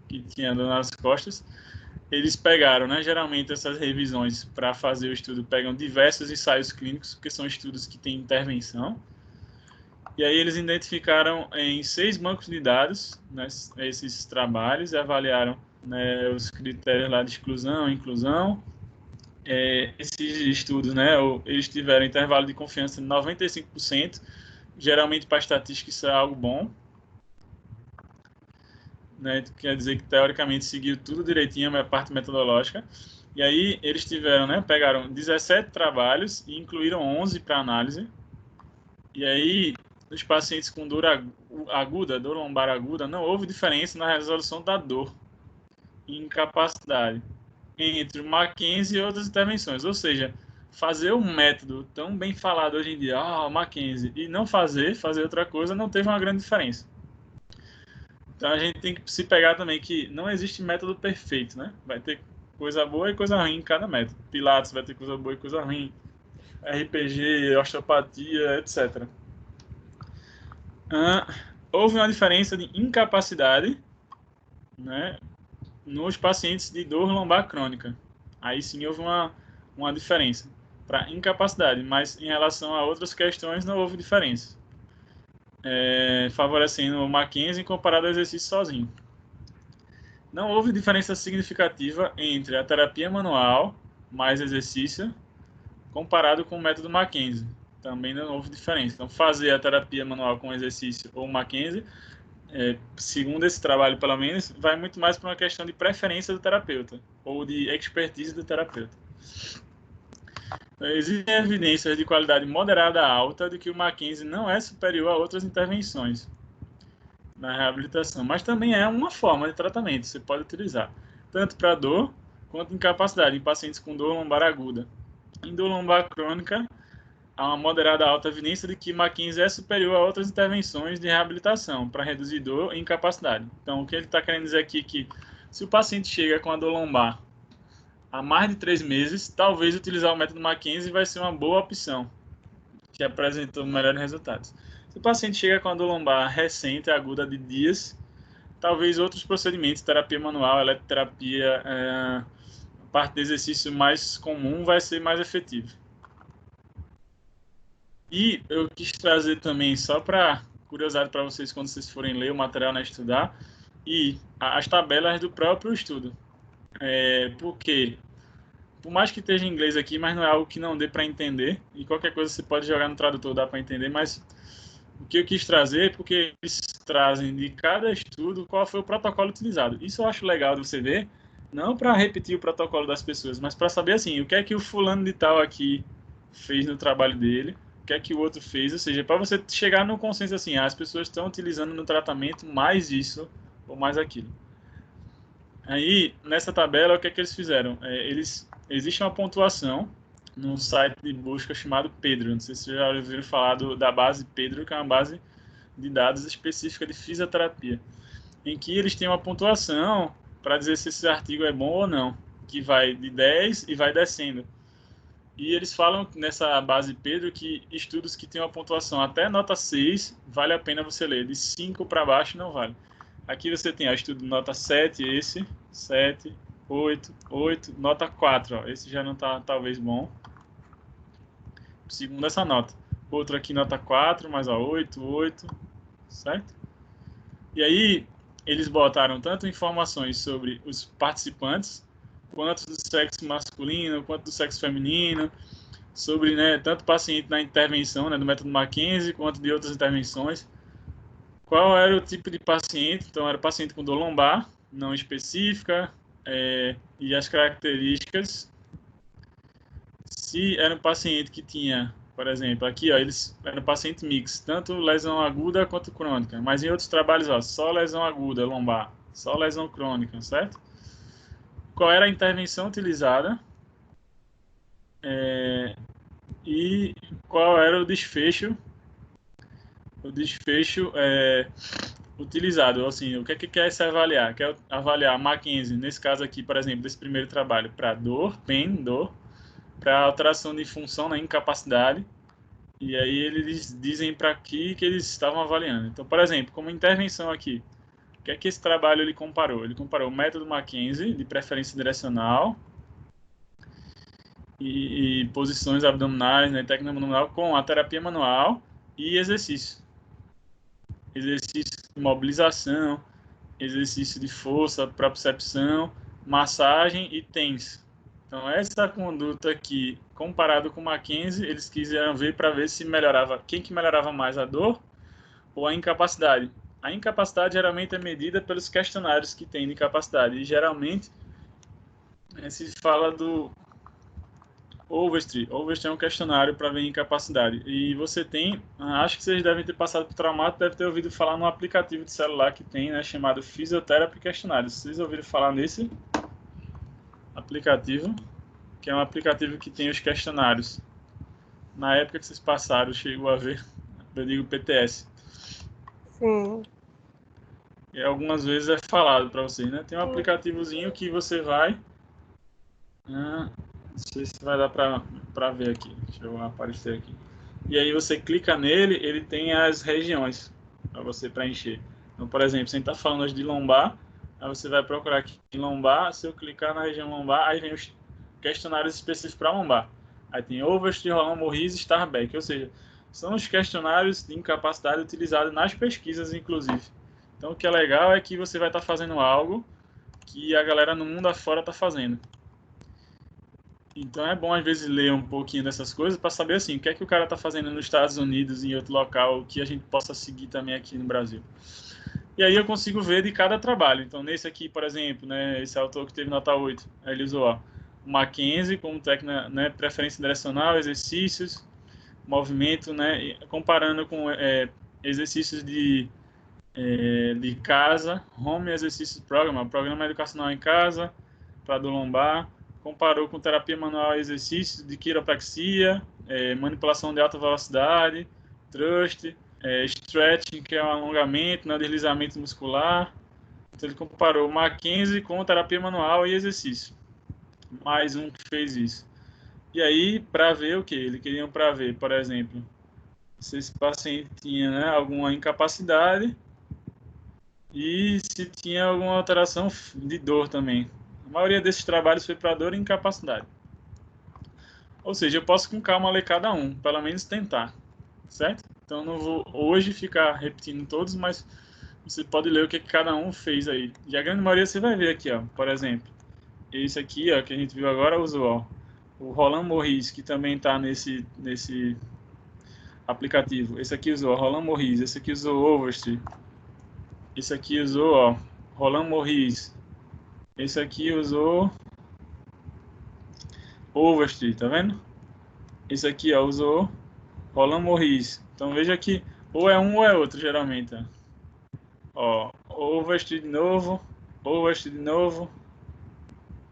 que tinha dor nas costas. Eles pegaram, né, geralmente essas revisões para fazer o estudo pegam diversos ensaios clínicos, porque são estudos que têm intervenção. E aí eles identificaram em 6 bancos de dados, né, esses trabalhos, e avaliaram, né, os critérios lá de exclusão, inclusão. Esses estudos, né, eles tiveram intervalo de confiança de 95%. Geralmente para estatística isso é algo bom. Né, quer dizer que teoricamente seguiu tudo direitinho a parte metodológica. E aí eles tiveram, né, pegaram 17 trabalhos e incluíram 11 para análise. E aí os pacientes com dor aguda, dor lombar aguda, não houve diferença na resolução da dor e incapacidade entre o Mackenzie e outras intervenções. Ou seja, fazer um método tão bem falado hoje em dia, Mackenzie, e não fazer outra coisa, não teve uma grande diferença. Então a gente tem que se pegar também que não existe método perfeito, né? Vai ter coisa boa e coisa ruim em cada método. Pilates vai ter coisa boa e coisa ruim. RPG, osteopatia, etc. Houve uma diferença de incapacidade, né? nos pacientes de dor lombar crônica. Aí sim houve uma diferença para incapacidade, mas em relação a outras questões não houve diferença, favorecendo o Mackenzie comparado ao exercício sozinho. Não houve diferença significativa entre a terapia manual mais exercício comparado com o método Mackenzie. Também não houve diferença. Então, fazer a terapia manual com exercício ou Mackenzie, segundo esse trabalho, pelo menos, vai muito mais para uma questão de preferência do terapeuta ou de expertise do terapeuta. Então, existem evidências de qualidade moderada a alta de que o Mackenzie não é superior a outras intervenções na reabilitação, mas também é uma forma de tratamento, você pode utilizar, tanto para dor quanto incapacidade, em pacientes com dor lombar aguda. Em dor lombar crônica, há uma moderada alta evidência de que Mackenzie é superior a outras intervenções de reabilitação para reduzir dor e incapacidade. Então, o que ele está querendo dizer aqui é que se o paciente chega com a dor lombar há mais de 3 meses, talvez utilizar o método Mackenzie vai ser uma boa opção, que apresentou melhores resultados. Se o paciente chega com a dor lombar recente, aguda de dias, talvez outros procedimentos, terapia manual, eletroterapia, a parte de exercício mais comum vai ser mais efetivo. E eu quis trazer também, só para curiosidade para vocês, quando vocês forem ler o material, né, estudar, e as tabelas do próprio estudo. Porque, por mais que esteja em inglês aqui, mas não é algo que não dê para entender, e qualquer coisa você pode jogar no tradutor, dá para entender, mas o que eu quis trazer é porque eles trazem de cada estudo qual foi o protocolo utilizado. Isso eu acho legal de você ver, não para repetir o protocolo das pessoas, mas para saber assim, o que é que o fulano de tal aqui fez no trabalho dele, o que é que o outro fez, ou seja, para você chegar no consenso assim, as pessoas estão utilizando no tratamento mais isso ou mais aquilo. Aí, nessa tabela, o que é que eles fizeram? Existe uma pontuação num site de busca chamado Pedro. Não sei se vocês já ouviram falar da base Pedro, que é uma base de dados específica de fisioterapia, em que eles têm uma pontuação para dizer se esse artigo é bom ou não, que vai de 10 e vai descendo. E eles falam nessa base Pedro que estudos que têm uma pontuação até nota 6 vale a pena você ler, de 5 para baixo não vale. Aqui você tem o estudo nota 7, esse, 7, 8, 8, nota 4, ó. Esse já não está talvez bom, segundo essa nota. Outro aqui nota 4, mas ó, 8, 8, certo? E aí eles botaram tanto informações sobre os participantes, quanto do sexo masculino, quanto do sexo feminino, sobre, né, tanto paciente na intervenção, né, do método Mackenzie, quanto de outras intervenções. Qual era o tipo de paciente? Então, era paciente com dor lombar, não específica, e as características. Se era um paciente que tinha, por exemplo, aqui, ó, eles eram paciente mix, tanto lesão aguda quanto crônica, mas em outros trabalhos, ó, só lesão aguda lombar, só lesão crônica, certo? Qual era a intervenção utilizada e qual era o desfecho utilizado. Assim, o que é que quer se avaliar? Quer avaliar Mackenzie, nesse caso aqui, por exemplo, desse primeiro trabalho, para dor, dor, para alteração de função na incapacidade, e aí eles dizem para que eles estavam avaliando. Então, por exemplo, como intervenção aqui, o que é que esse trabalho ele comparou? Ele comparou o método Mackenzie, de preferência direcional, e posições abdominais, né, técnica abdominal, com a terapia manual e exercício. Exercício de mobilização, exercício de força, propriocepção, massagem e TENS. Então, essa conduta aqui, comparado com o Mackenzie, eles quiseram ver para ver se melhorava, quem que melhorava mais, a dor ou a incapacidade. A incapacidade geralmente é medida pelos questionários que tem de incapacidade, e geralmente se fala do Overstreet. Overstreet é um questionário para ver incapacidade. E você tem, acho que vocês devem ter passado por traumato, deve ter ouvido falar num aplicativo de celular que tem, né, chamado Physiotherapy Questionários. Vocês ouviram falar nesse aplicativo? Que é um aplicativo que tem os questionários. Na época que vocês passaram, chegou a ver, eu digo PTS. Sim. E algumas vezes é falado para vocês, né? Tem um aplicativozinho que você vai... não sei se vai dar para ver aqui. Deixa eu aparecer aqui. E aí você clica nele, ele tem as regiões para você preencher. Então, por exemplo, se a gente está falando hoje de lombar, Aí você vai procurar aqui em lombar, se eu clicar na região lombar, aí vem os questionários específicos para lombar. Aí tem Overstreet, Roland Morris e Starbeck, ou seja, são os questionários de incapacidade utilizados nas pesquisas, inclusive. Então, o que é legal é que você vai estar fazendo algo que a galera no mundo afora está fazendo. Então, é bom, às vezes, ler um pouquinho dessas coisas para saber, assim, o que é que o cara está fazendo nos Estados Unidos e em outro local que a gente possa seguir também aqui no Brasil. E aí eu consigo ver de cada trabalho. Então, nesse aqui, por exemplo, né, esse autor que teve nota 8, aí ele usou o Mackenzie como técnica, né, preferência direcional, exercícios, movimento, né, comparando com exercícios de casa, home exercícios programa educacional em casa, para dor lombar, comparou com terapia manual e exercícios de quiropraxia, manipulação de alta velocidade, thrust, stretching, que é um alongamento, né, deslizamento muscular. Então ele comparou Mackenzie com terapia manual e exercício. Mais um que fez isso. E aí, para ver o que? Eles queriam para ver, por exemplo, se esse paciente tinha, né, alguma incapacidade e se tinha alguma alteração de dor também. A maioria desses trabalhos foi para dor e incapacidade. Ou seja, eu posso com calma ler cada um, pelo menos tentar, certo? Então não vou hoje ficar repetindo todos, mas você pode ler o que cada um fez aí. E a grande maioria você vai ver aqui, ó, por exemplo, esse aqui, ó, que a gente viu agora, usou, ó, o Roland Morris, que também está nesse aplicativo. Esse aqui usou Roland Morris, esse aqui usou Overstreet, esse aqui usou, ó, Roland Morris, esse aqui usou Overstreet, tá vendo? Esse aqui, ó, usou Roland Morris. Então veja que ou é um ou é outro, geralmente. Ó, Overstreet de novo, Overstreet de novo,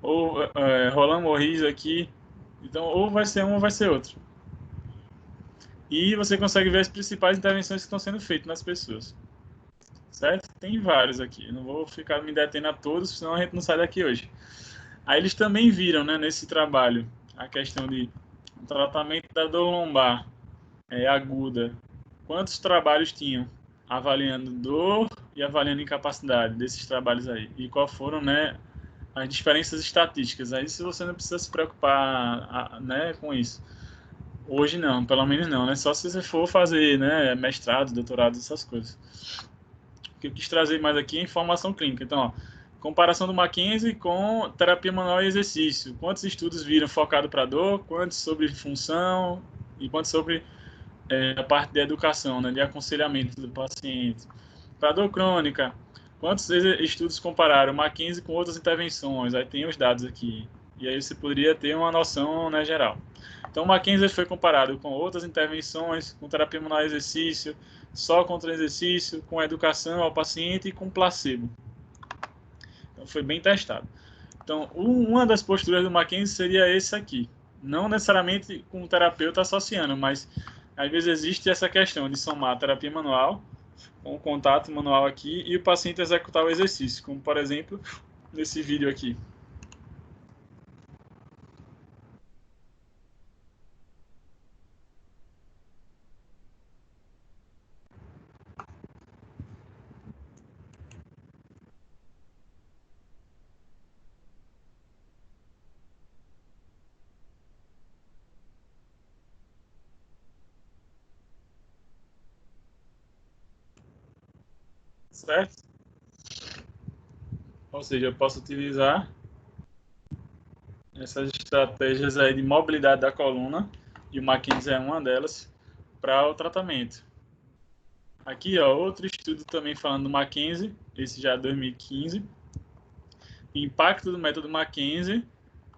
ou Roland Morris aqui. Então ou vai ser um ou vai ser outro. E você consegue ver as principais intervenções que estão sendo feitas nas pessoas. Certo? Tem vários aqui. Não vou ficar me detendo a todos, senão a gente não sai daqui hoje. Aí eles também viram, né, nesse trabalho, a questão de tratamento da dor lombar aguda. Quantos trabalhos tinham avaliando dor e avaliando incapacidade desses trabalhos aí? E qual foram, né, as diferenças estatísticas? Aí se você não precisa se preocupar, né, com isso. Hoje não, pelo menos não, né? Só se você for fazer, né, mestrado, doutorado, essas coisas. O que eu quis trazer mais aqui é informação clínica. Então, ó, comparação do Mackenzie com terapia manual e exercício. Quantos estudos viram focado para dor, quantos sobre função e quantos sobre a parte de educação, né, de aconselhamento do paciente. Para dor crônica, quantos estudos compararam Mackenzie com outras intervenções? Aí tem os dados aqui. E aí você poderia ter uma noção, né, geral. Então, o Mackenzie foi comparado com outras intervenções, com terapia manual e exercício, só contra exercício, com educação ao paciente e com placebo. Então, foi bem testado. Então, uma das posturas do Mackenzie seria esse aqui. Não necessariamente com o terapeuta associando, mas às vezes existe essa questão de somar a terapia manual com o contato manual aqui e o paciente executar o exercício, como, por exemplo, nesse vídeo aqui. Certo? Ou seja, eu posso utilizar essas estratégias aí de mobilidade da coluna, e o Mackenzie é uma delas, para o tratamento. Aqui, ó, outro estudo também falando do Mackenzie, esse já é 2015, impacto do método Mackenzie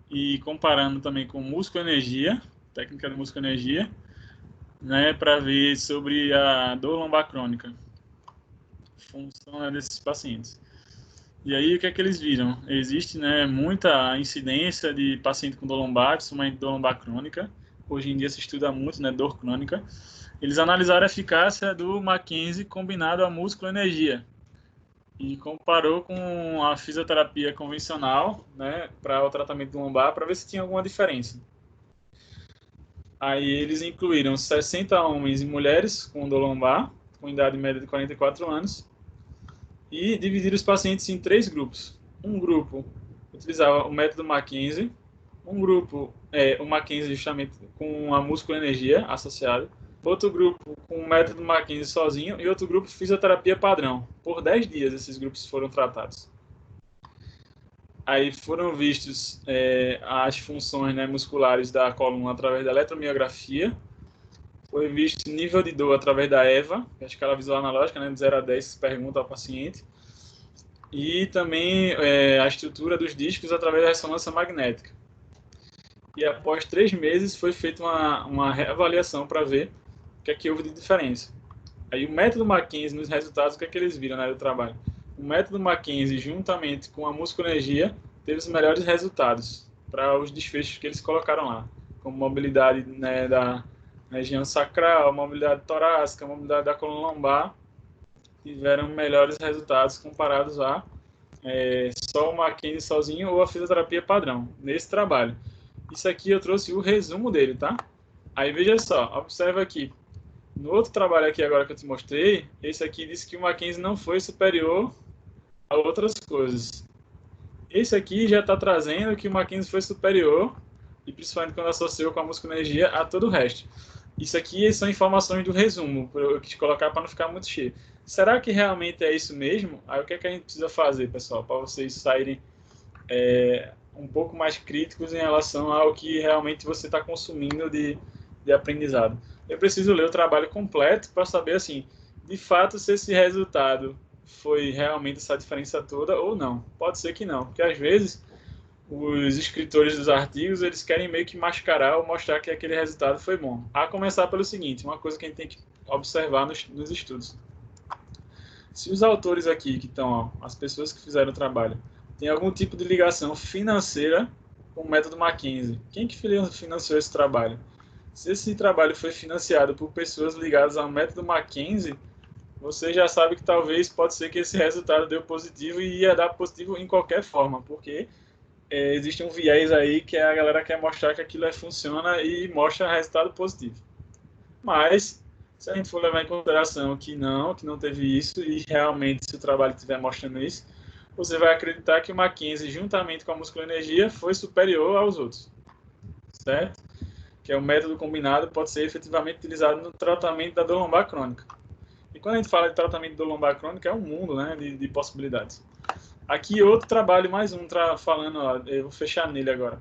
e comparando também com músculo-energia, técnica de músculo-energia, né, para ver sobre a dor lombar crônica, função desses pacientes. E aí, o que é que eles viram? Existe, né, muita incidência de paciente com dor lombar, principalmente dor lombar crônica. Hoje em dia se estuda muito, né, dor crônica. Eles analisaram a eficácia do Mackenzie combinado à músculo-energia e comparou com a fisioterapia convencional, né, para o tratamento do lombar, para ver se tinha alguma diferença. Aí eles incluíram 60 homens e mulheres com dor lombar, com idade média de 44 anos, e dividiram os pacientes em 3 grupos. Um grupo utilizava o método Mackenzie, um grupo, o Mackenzie justamente com a músculo-energia associada, outro grupo com o método Mackenzie sozinho e outro grupo fisioterapia padrão. Por 10 dias esses grupos foram tratados. Aí foram vistos as funções, né, musculares da coluna através da eletromiografia, foi visto nível de dor através da EVA, que é a escala visual analógica, né, de 0 a 10, se pergunta ao paciente, e também a estrutura dos discos através da ressonância magnética. E após 3 meses foi feita uma reavaliação para ver o que é que houve de diferença. Aí o método Mackenzie, nos resultados, o que é que eles viram na área do trabalho? O método Mackenzie, juntamente com a músculo-energia, teve os melhores resultados para os desfechos que eles colocaram lá, como mobilidade, né, da região sacral, mobilidade torácica, mobilidade da coluna lombar, tiveram melhores resultados comparados a só o Mackenzie sozinho ou a fisioterapia padrão, nesse trabalho. Isso aqui eu trouxe o resumo dele, tá? Aí veja só, observa aqui. No outro trabalho aqui agora que eu te mostrei, esse aqui disse que o Mackenzie não foi superior a outras coisas. Esse aqui já está trazendo que o Mackenzie foi superior, e principalmente quando associou com a músculo-energia, a todo o resto. Isso aqui são informações do resumo, para eu te colocar para não ficar muito cheio. Será que realmente é isso mesmo? Aí o que é que a gente precisa fazer, pessoal, para vocês saírem um pouco mais críticos em relação ao que realmente você está consumindo de aprendizado? Eu preciso ler o trabalho completo para saber, assim, de fato, se esse resultado foi realmente essa diferença toda ou não. Pode ser que não, porque às vezes os escritores dos artigos, eles querem meio que mascarar ou mostrar que aquele resultado foi bom. A começar pelo seguinte, uma coisa que a gente tem que observar nos estudos. Se os autores aqui, que estão, as pessoas que fizeram o trabalho, têm algum tipo de ligação financeira com o método Mackenzie, quem que financiou esse trabalho? Se esse trabalho foi financiado por pessoas ligadas ao método Mackenzie, você já sabe que talvez pode ser que esse resultado deu positivo e ia dar positivo em qualquer forma, porque existe um viés aí que a galera quer mostrar que aquilo funciona e mostra resultado positivo. Mas, se a gente for levar em consideração que não teve isso, e realmente se o trabalho estiver mostrando isso, você vai acreditar que o Mackenzie, juntamente com a musculoenergia, foi superior aos outros, certo? Que é o método combinado, pode ser efetivamente utilizado no tratamento da dor lombar crônica. E quando a gente fala de tratamento de dor lombar crônica, é um mundo, né, de possibilidades. Aqui outro trabalho, mais um, falando, ó, eu vou fechar nele agora.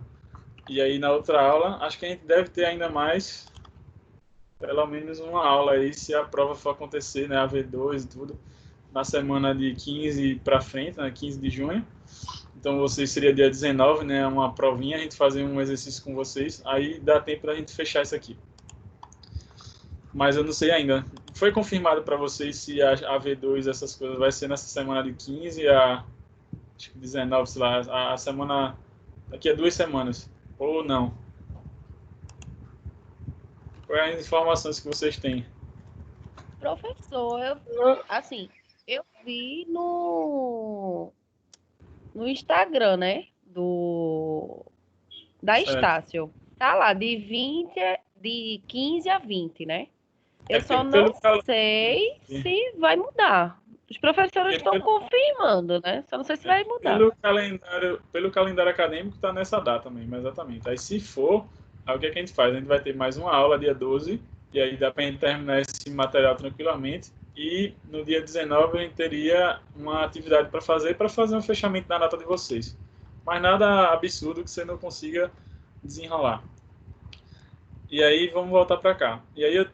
E aí na outra aula, acho que a gente deve ter ainda mais, pelo menos uma aula aí, se a prova for acontecer, né, a V2 e tudo, na semana de 15 para frente, né, 15 de junho. Então, vocês seria dia 19, né, uma provinha, a gente fazer um exercício com vocês, aí dá tempo da gente fechar isso aqui. Mas eu não sei ainda. Foi confirmado para vocês se a V2, essas coisas, vai ser nessa semana de 15 a acho que 19, sei lá, a semana, daqui a 2 semanas, ou não? Quais as informações que vocês têm? Professor, assim, eu vi no Instagram, né? Da Certo. Estácio. Tá lá, de 15 a 20, né? Eu porque só não sei se vai mudar. Os professores estão confirmando, né? Só não sei se vai mudar. Pelo calendário acadêmico está nessa data mesmo, exatamente. Aí se for, aí o que a gente faz? A gente vai ter mais uma aula dia 12, e aí dá para a gente terminar esse material tranquilamente. E no dia 19 a gente teria uma atividade para fazer um fechamento da nota de vocês. Mas nada absurdo que você não consiga desenrolar. E aí vamos voltar para cá. E aí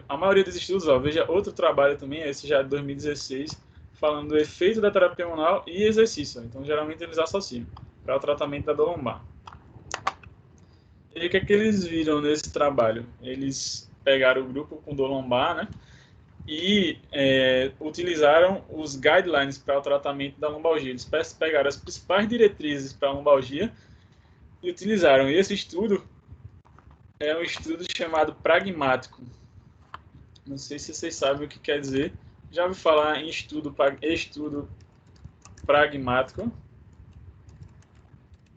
a maioria dos estudos, ó, veja outro trabalho também, esse já é de 2016, falando do efeito da terapia hormonal e exercício. Então geralmente eles associam para o tratamento da dor lombar. E o que é que eles viram nesse trabalho? Eles pegaram o grupo com dor lombar, né? E utilizaram os guidelines para o tratamento da lombalgia. Eles pegaram as principais diretrizes para a lombalgia e utilizaram. E esse estudo é um estudo chamado pragmático. Não sei se vocês sabem o que quer dizer. Já ouviu falar em estudo pragmático?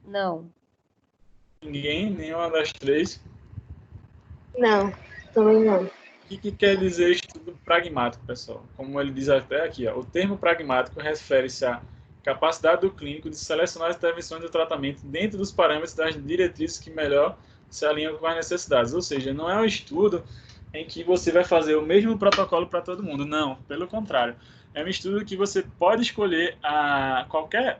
Não. Ninguém? Nenhuma das três? Não, também não. O que quer dizer estudo pragmático, pessoal? Como ele diz até aqui, ó, o termo pragmático refere-se à capacidade do clínico de selecionar as intervenções do tratamento dentro dos parâmetros das diretrizes que melhor se alinham com as necessidades. Ou seja, não é um estudo em que você vai fazer o mesmo protocolo para todo mundo. Não, pelo contrário. É um estudo que você pode escolher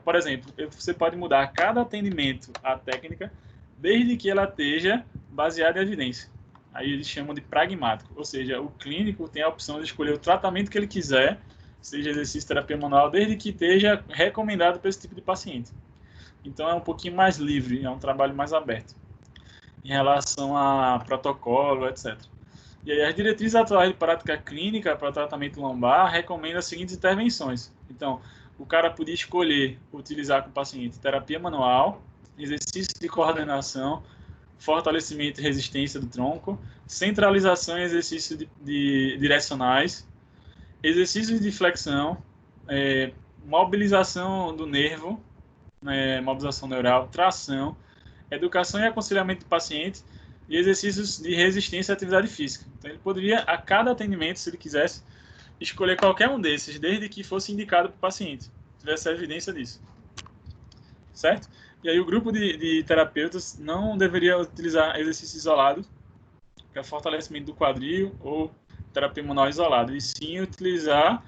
por exemplo, você pode mudar a cada atendimento a técnica, desde que ela esteja baseada em evidência. Aí eles chamam de pragmático, ou seja, o clínico tem a opção de escolher o tratamento que ele quiser, seja exercício, terapia manual, desde que esteja recomendado para esse tipo de paciente. Então é um pouquinho mais livre, é um trabalho mais aberto em relação a protocolo, etc. E aí, as diretrizes atuais de prática clínica para tratamento lombar recomendam as seguintes intervenções. Então, o cara podia escolher utilizar com o paciente terapia manual, exercício de coordenação, fortalecimento e resistência do tronco, centralização e exercícios direcionais, exercícios de flexão, mobilização do nervo, mobilização neural, tração, educação e aconselhamento do paciente e exercícios de resistência à atividade física. Então, ele poderia, a cada atendimento, se ele quisesse, escolher qualquer um desses, desde que fosse indicado para o paciente, tivesse evidência disso. Certo? E aí o grupo de terapeutas não deveria utilizar exercício isolado para fortalecimento do quadril ou terapia manual isolado, e sim utilizar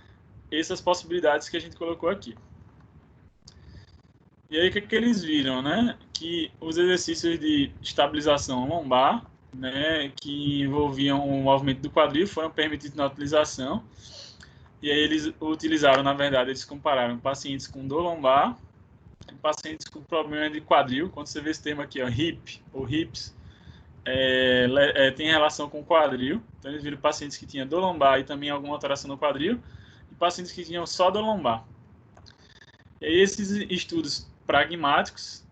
essas possibilidades que a gente colocou aqui. E aí o que eles viram, né? Que os exercícios de estabilização lombar, né, que envolviam o movimento do quadril, foram permitidos na utilização. E aí eles utilizaram, na verdade, eles compararam pacientes com dor lombar, pacientes com problema de quadril. Quando você vê esse termo aqui, ó, hip ou hips, tem relação com o quadril. Então eles viram pacientes que tinham dor lombar e também alguma alteração no quadril, e pacientes que tinham só dor lombar. E aí, esses estudos pragmáticos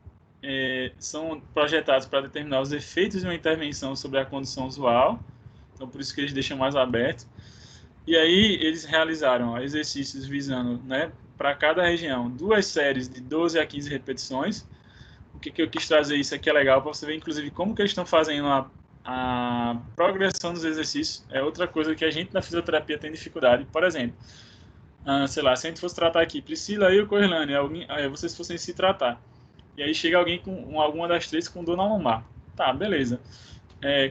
são projetados para determinar os efeitos de uma intervenção sobre a condição usual. Então, por isso que eles deixam mais aberto. E aí, eles realizaram exercícios visando, né, para cada região, 2 séries de 12 a 15 repetições. O que eu quis trazer isso aqui é legal para você ver, inclusive, como que eles estão fazendo a progressão dos exercícios. É outra coisa que a gente na fisioterapia tem dificuldade. Por exemplo, sei lá, se a gente fosse tratar aqui, Priscila e o Corlane, vocês fossem se tratar. E aí chega alguém com alguma das 3 com dor na lombar. Tá, beleza.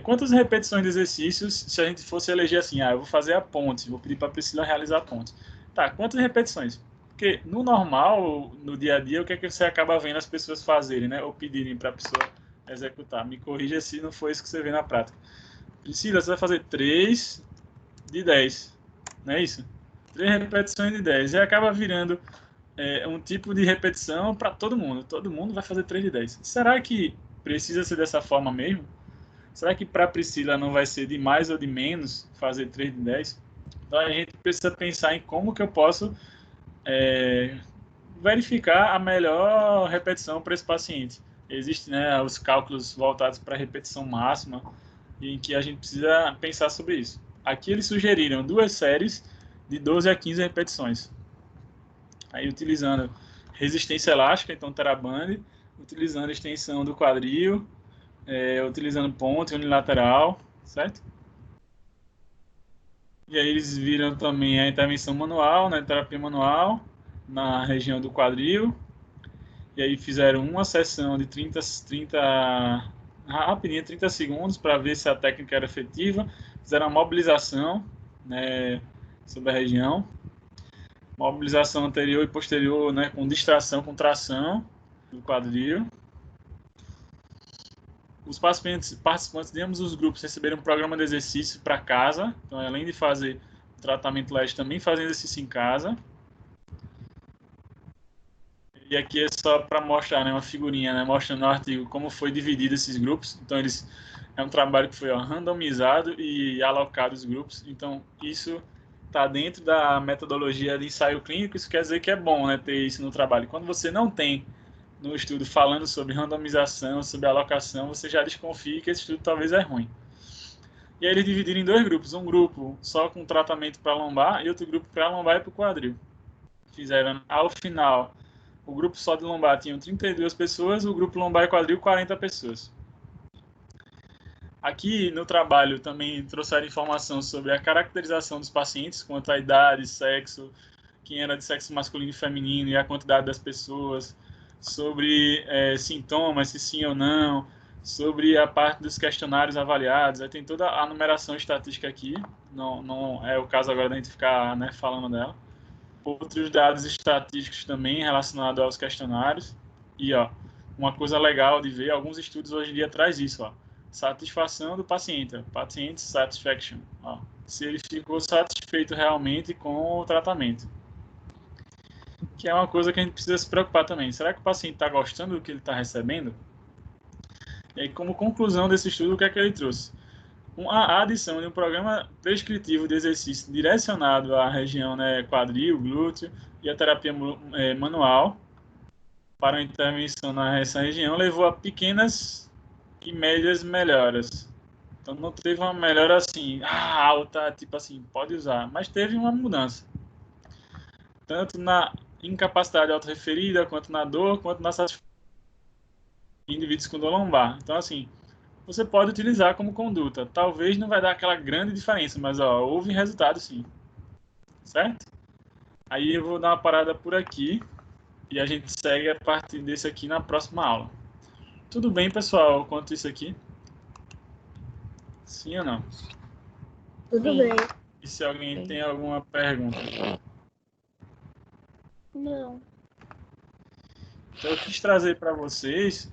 Quantas repetições de exercícios, se a gente fosse eleger assim, eu vou fazer a ponte, vou pedir para a Priscila realizar a ponte. Tá, quantas repetições? Porque no normal, no dia a dia, o que é que você acaba vendo as pessoas fazerem, né? Ou pedirem para a pessoa executar. Me corrija se não foi isso que você vê na prática. Priscila, você vai fazer 3 de 10, não é isso? 3 repetições de 10. E acaba virando um tipo de repetição para todo mundo. Todo mundo vai fazer 3 de 10. Será que precisa ser dessa forma mesmo? Será que para a Priscila não vai ser de mais ou de menos fazer 3 de 10? Então a gente precisa pensar em como que eu posso verificar a melhor repetição para esse paciente. Existem, né, os cálculos voltados para a repetição máxima, em que a gente precisa pensar sobre isso. Aqui eles sugeriram 2 séries de 12 a 15 repetições. Aí utilizando resistência elástica, então TheraBand, utilizando extensão do quadril, utilizando ponte unilateral, certo? E aí eles viram também a intervenção manual, né, terapia manual, na região do quadril. E aí fizeram uma sessão de 30 segundos para ver se a técnica era efetiva. Fizeram a mobilização, né, sobre a região. Mobilização anterior e posterior, né, com distração, com tração do quadril. Os participantes de ambos os grupos receberam um programa de exercício para casa. Então, além de fazer o tratamento leste, também fazem exercício em casa. E aqui é só para mostrar, né, uma figurinha, né, mostrando no artigo como foi dividido esses grupos. Então, é um trabalho que foi randomizado e alocado os grupos. Então, isso está dentro da metodologia de ensaio clínico. Isso quer dizer que é bom, né, ter isso no trabalho. Quando você não tem no estudo falando sobre randomização, sobre alocação, você já desconfia que esse estudo talvez é ruim. E aí eles dividiram em 2 grupos. Um grupo só com tratamento para lombar e outro grupo para lombar e para o quadril. Fizeram, ao final, o grupo só de lombar tinha 32 pessoas, o grupo lombar e quadril 40 pessoas. Aqui no trabalho também trouxeram informação sobre a caracterização dos pacientes quanto à idade, sexo, quem era de sexo masculino e feminino e a quantidade das pessoas, sobre sintomas, se sim ou não, sobre a parte dos questionários avaliados. Aí tem toda a numeração estatística aqui, não é o caso agora da gente ficar, né, falando dela. Outros dados estatísticos também relacionados aos questionários. E ó, uma coisa legal de ver, alguns estudos hoje em dia traz isso, ó. Satisfação do paciente, patient satisfaction, ó, se ele ficou satisfeito realmente com o tratamento, que é uma coisa que a gente precisa se preocupar também. Será que o paciente está gostando do que ele está recebendo? E aí, como conclusão desse estudo, o que é que ele trouxe? A adição de um programa prescritivo de exercício direcionado à região, né, quadril, glúteo e a terapia manual para a intervenção nessa região levou a pequenas e médias melhoras. Então não teve uma melhora assim, alta, tipo assim, pode usar, mas teve uma mudança. Tanto na incapacidade autorreferida, quanto na dor, quanto na satisfação de indivíduos com dor lombar. Então assim, você pode utilizar como conduta. Talvez não vai dar aquela grande diferença, mas ó, houve resultado sim. Certo? Aí eu vou dar uma parada por aqui e a gente segue a partir desse aqui na próxima aula. Tudo bem, pessoal, quanto isso aqui? Sim ou não? Tudo bem. E se alguém tem alguma pergunta? Não. Então, eu quis trazer para vocês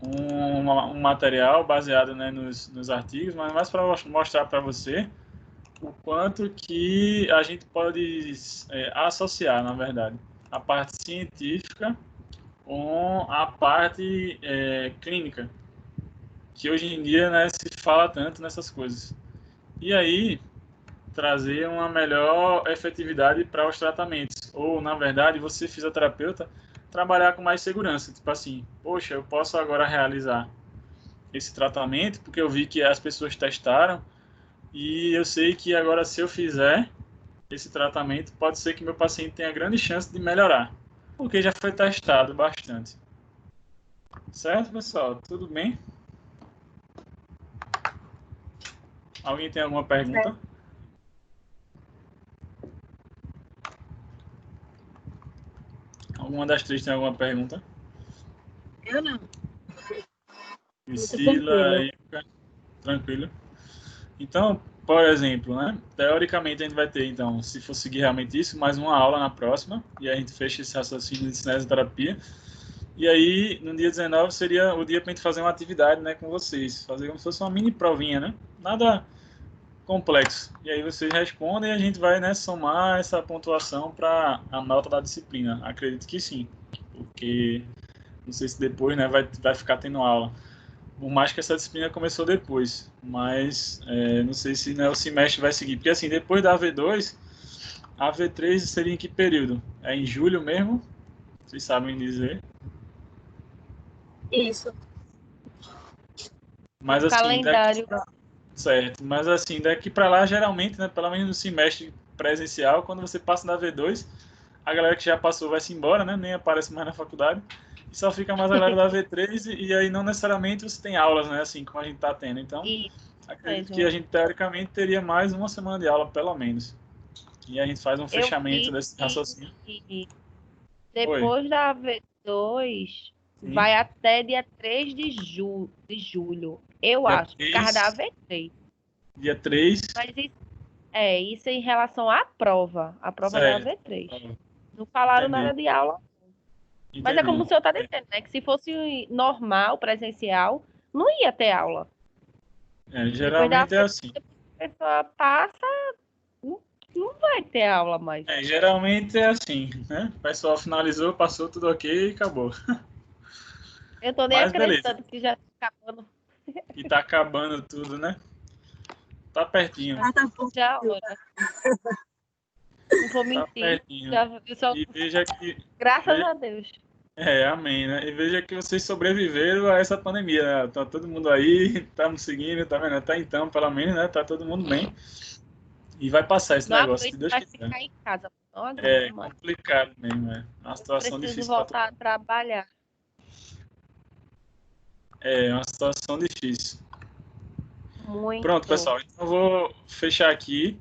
um material baseado, né, nos artigos, mas mais para mostrar para você o quanto que a gente pode associar, na verdade, a parte científica com a parte clínica, que hoje em dia, né, se fala tanto nessas coisas. E aí, trazer uma melhor efetividade para os tratamentos. Ou, na verdade, você, fisioterapeuta, trabalhar com mais segurança. Tipo assim, poxa, eu posso agora realizar esse tratamento porque eu vi que as pessoas testaram e eu sei que agora, se eu fizer esse tratamento, pode ser que meu paciente tenha grande chance de melhorar, porque já foi testado bastante. Certo, pessoal? Tudo bem? Alguém tem alguma pergunta? Alguma das três tem alguma pergunta? Eu não. Priscila, Ica, tranquilo. Então, por exemplo, né? Teoricamente a gente vai ter, então, se for seguir realmente isso, mais uma aula na próxima, e aí a gente fecha esse raciocínio de cinesioterapia. E aí, no dia 19, seria o dia para a gente fazer uma atividade, né, com vocês. Fazer como se fosse uma mini provinha, né? Nada complexo. E aí vocês respondem e a gente vai, né, somar essa pontuação para a nota da disciplina. Acredito que sim, porque não sei se depois, né, vai ficar tendo aula. Por mais que essa disciplina começou depois, mas não sei se, né, o semestre vai seguir. Porque assim, depois da AV2, a AV3 seria em que período? É em julho mesmo? Vocês sabem dizer? Isso. Mas O assim, calendário. certo, mas assim, daqui para lá, geralmente, né, pelo menos no semestre presencial, quando você passa da V2, a galera que já passou vai se embora, né, nem aparece mais na faculdade, e só fica mais a galera da V3, e aí não necessariamente você tem aulas, né, assim, como a gente está tendo. Então, acredito que a gente, teoricamente, teria mais uma semana de aula, pelo menos. E a gente faz um fechamento desse raciocínio. Depois da V2, vai até dia 3 de julho. Eu Dia acho, por causa da V3. Dia 3. Mas isso em relação à prova. A prova Certo. da V3. Não falaram nada de aula. Entendi. Mas é como o senhor está dizendo, né? Que se fosse normal, presencial, não ia ter aula. Geralmente é assim. Depois que a pessoa passa, não vai ter aula mais. Geralmente é assim, né? O pessoal finalizou, passou tudo ok e acabou. Eu tô nem acreditando que já está acabando. E tá acabando tudo, né? Tá pertinho. Já, olha. Não vou mentir. Tá pertinho. E veja que... Graças a Deus. Amém, né? E veja que vocês sobreviveram a essa pandemia, né? Tá todo mundo aí, estamos seguindo, tá vendo? Até então, pelo menos, né? Tá todo mundo bem. E vai passar esse negócio, se Deus quiser. Ficar em casa. Complicado mesmo, é uma situação difícil. Preciso voltar a trabalhar. É uma situação difícil. Muito. Pronto, pessoal. Então eu vou fechar aqui.